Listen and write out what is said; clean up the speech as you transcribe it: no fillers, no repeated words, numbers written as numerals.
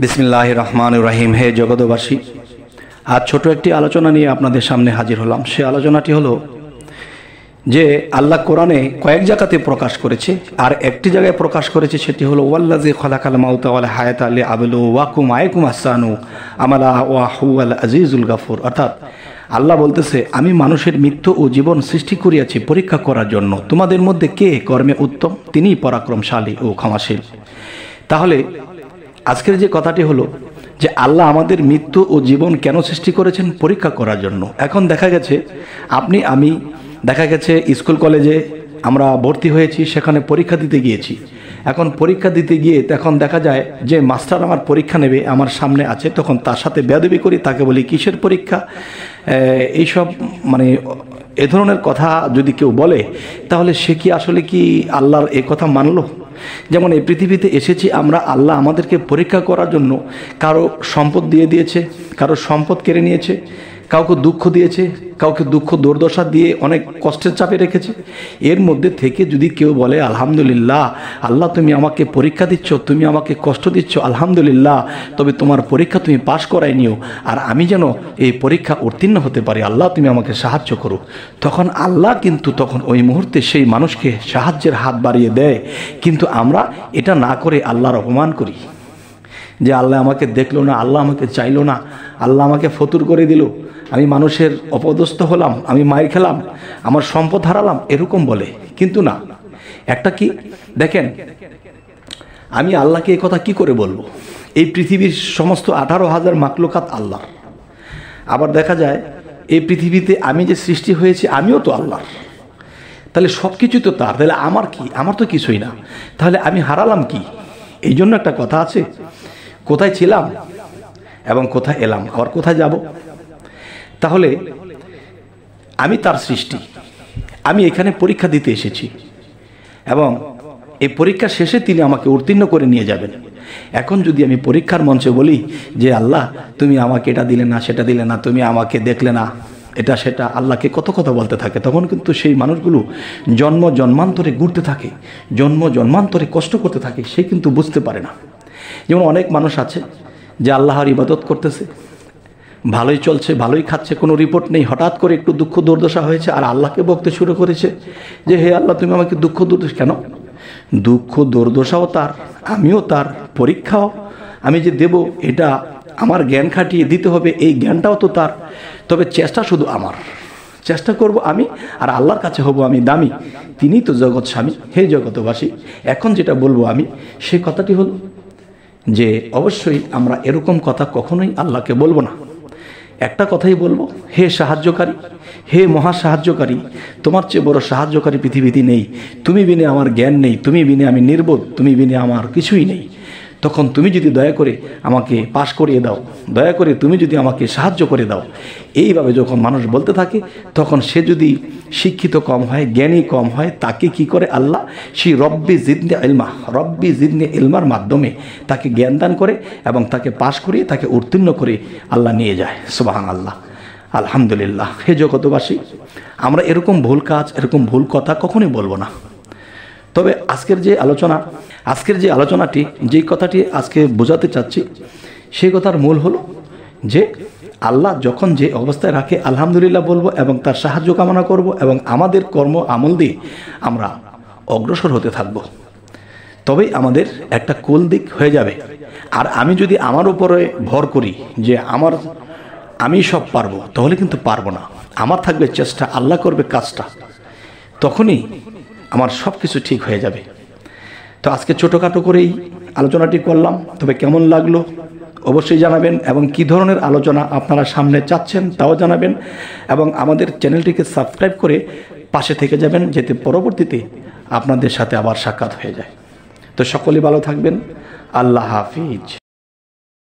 বিসমিল্লাহির রহমানির রহিম। হে জগতবাসী, আজ ছোট একটি আলোচনা নিয়ে আপনাদের সামনে হাজির হলাম। সে আলোচনাটি হলো যে আল্লাহ কোরআনে কয়েক জায়গাতে প্রকাশ করেছে, আর একটি জায়গায় প্রকাশ করেছে, সেটি হলো ওয়াল্লাযী খালাকাল মাউতা ওয়াল হায়াতা লিয়াবলুওয়াকুম আইকুম আহসানু আমালা ওয়া হুয়াল আজিজুল গাফুর। অর্থাৎ আল্লাহ বলতেছে, আমি মানুষের মৃত্যু ও জীবন সৃষ্টি করিয়াছি পরীক্ষা করার জন্য। তোমাদের মধ্যে কে কর্মে উত্তম, তিনিই পরাক্রমশালী ও ক্ষমাশীল। তাহলে আজকের যে কথাটি হলো যে আল্লাহ আমাদের মৃত্যু ও জীবন কেন সৃষ্টি করেছেন? পরীক্ষা করার জন্য। এখন দেখা গেছে আমি দেখা গেছে স্কুল কলেজে আমরা ভর্তি হয়েছি, সেখানে পরীক্ষা দিতে গিয়েছি। এখন পরীক্ষা দিতে গিয়ে তখন দেখা যায় যে মাস্টার আমার পরীক্ষা নেবে, আমার সামনে আছে, তখন তার সাথে বেয়াদবি করি, তাকে বলি কিসের পরীক্ষা, এইসব মানে এ ধরনের কথা যদি কেউ বলে, তাহলে সে কি আসলে কি আল্লাহর এ কথা মানলো? যেমন এই পৃথিবীতে এসেছি আমরা, আল্লাহ আমাদেরকে পরীক্ষা করার জন্য। কারো সম্পদ দিয়ে দিয়েছে, কারো সম্পদ কেড়ে নিয়েছে, কাউকে দুঃখ দিয়েছে, কাউকে দুঃখ দুর্দশা দিয়ে অনেক কষ্টের চাপে রেখেছে। এর মধ্যে থেকে যদি কেউ বলে আলহামদুলিল্লাহ, আল্লাহ তুমি আমাকে পরীক্ষা দিচ্ছ, তুমি আমাকে কষ্ট দিচ্ছ, আলহামদুলিল্লাহ, তবে তোমার পরীক্ষা তুমি পাশ করাই নিও, আর আমি যেন এই পরীক্ষা উত্তীর্ণ হতে পারি, আল্লাহ তুমি আমাকে সাহায্য করো। তখন আল্লাহ কিন্তু তখন ওই মুহূর্তে সেই মানুষকে সাহায্যের হাত বাড়িয়ে দেয়। কিন্তু আমরা এটা না করে আল্লাহর অপমান করি, যে আল্লাহ আমাকে দেখলো না, আল্লাহ আমাকে চাইলো না, আল্লাহ আমাকে ফতুর করে দিল, আমি মানুষের অপদস্থ হলাম, আমি মায়ের খেলাম, আমার সম্পদ হারালাম, এরকম বলে। কিন্তু না, একটা কি দেখেন, আমি আল্লাহকে এই কথা কি করে বলবো? এই পৃথিবীর সমস্ত 18,000 মাখলুকাত আল্লাহ। আবার দেখা যায় এই পৃথিবীতে আমি যে সৃষ্টি হয়েছি আমিও তো আল্লাহর। তাহলে সব কিছু তো তার, তাহলে আমার কি? আমার তো কিছুই না। তাহলে আমি হারালাম কি? এই জন্য একটা কথা আছে, কোথায় ছিলাম এবং কোথায় এলাম, আবার কোথায় যাব। তাহলে আমি তার সৃষ্টি, আমি এখানে পরীক্ষা দিতে এসেছি, এবং এই পরীক্ষা শেষে তিনি আমাকে উত্তীর্ণ করে নিয়ে যাবেন। এখন যদি আমি পরীক্ষার মঞ্চে বলি যে আল্লাহ তুমি আমাকে এটা দিলে না, সেটা দিলে না, তুমি আমাকে দেখলে না, এটা সেটা, আল্লাহকে কত কথা বলতে থাকে, তখন কিন্তু সেই মানুষগুলো জন্ম জন্মান্তরে ঘুরতে থাকে, জন্ম জন্মান্তরে কষ্ট করতে থাকে, সে কিন্তু বুঝতে পারে না। যেমন অনেক মানুষ আছে যে আল্লাহর ইবাদত করতেছে, ভালোই চলছে, ভালোই খাচ্ছে, কোনো রিপোর্ট নেই, হঠাৎ করে একটু দুঃখ দুর্দশা হয়েছে আর আল্লাহকে বকতে শুরু করেছে যে হে আল্লাহ তুমি আমাকে দুঃখ দুর্দশা কেন? দুঃখ দুর্দশাও তার, আমিও তার, পরীক্ষাও আমি যে দেব এটা আমার জ্ঞান খাটিয়ে দিতে হবে, এই জ্ঞানটাও তো তার। তবে চেষ্টা শুধু আমার, চেষ্টা করব আমি, আর আল্লাহর কাছে হব আমি দামি, তিনিই তো জগৎ স্বামী। হে জগতবাসী, এখন যেটা বলবো আমি, সেই কথাটি হলো যে অবশ্যই আমরা এরকম কথা কখনোই আল্লাহকে বলবো না। একটা কথাই বলবো, হে সাহায্যকারী, হে মহা সাহায্যকারী, তোমার চেয়ে বড় সাহায্যকারী পৃথিবীতে নেই, তুমি বিনে আমার জ্ঞান নেই, তুমি বিনে আমি নির্বোধ, তুমি বিনে আমার কিছুই নেই। তখন তুমি যদি দয়া করে আমাকে পাশ করিয়ে দাও, দয়া করে তুমি যদি আমাকে সাহায্য করে দাও, এইভাবে যখন মানুষ বলতে থাকে, তখন সে যদি শিক্ষিত কম হয়, জ্ঞানী কম হয়, তাকে কি করে আল্লাহ সেই রব্বি জিদনি ইলমা, রব্বি জিদনি ইলমার মাধ্যমে তাকে জ্ঞান দান করে এবং তাকে পাশ করিয়ে তাকে উত্তীর্ণ করে আল্লাহ নিয়ে যায়। সুবহানাল্লাহ, আলহামদুলিল্লাহ। হে জগতবাসী, আমরা এরকম ভুল কাজ, এরকম ভুল কথা কখনোই বলবো না। তবে আজকের যে আলোচনাটি, যেই কথাটি আজকে বোঝাতে চাচ্ছি, সেই কথার মূল হলো যে আল্লাহ যখন যে অবস্থায় রাখে আলহামদুলিল্লাহ বলবো এবং তার সাহায্য কামনা করব, এবং আমাদের কর্ম আমল দিয়ে আমরা অগ্রসর হতে থাকব, তবেই আমাদের একটা কুল দিক হয়ে যাবে। আর আমি যদি আমার উপরে ভর করি যে আমি সব পারবো, তাহলে কিন্তু পারবো না। আমার থাকবে চেষ্টা, আল্লাহ করবে কাজটা, তখনই আমার সব কিছু ঠিক হয়ে যাবে। তো আজকে ছোটোখাটো করেই আলোচনাটি করলাম, তবে কেমন লাগলো অবশ্যই জানাবেন, এবং কী ধরনের আলোচনা আপনারা সামনে চাচ্ছেন তাও জানাবেন, এবং আমাদের চ্যানেলটিকে সাবস্ক্রাইব করে পাশে থেকে যাবেন, যাতে পরবর্তীতে আপনাদের সাথে আবার সাক্ষাৎ হয়ে যায়। তো সকলেই ভালো থাকবেন, আল্লাহ হাফিজ।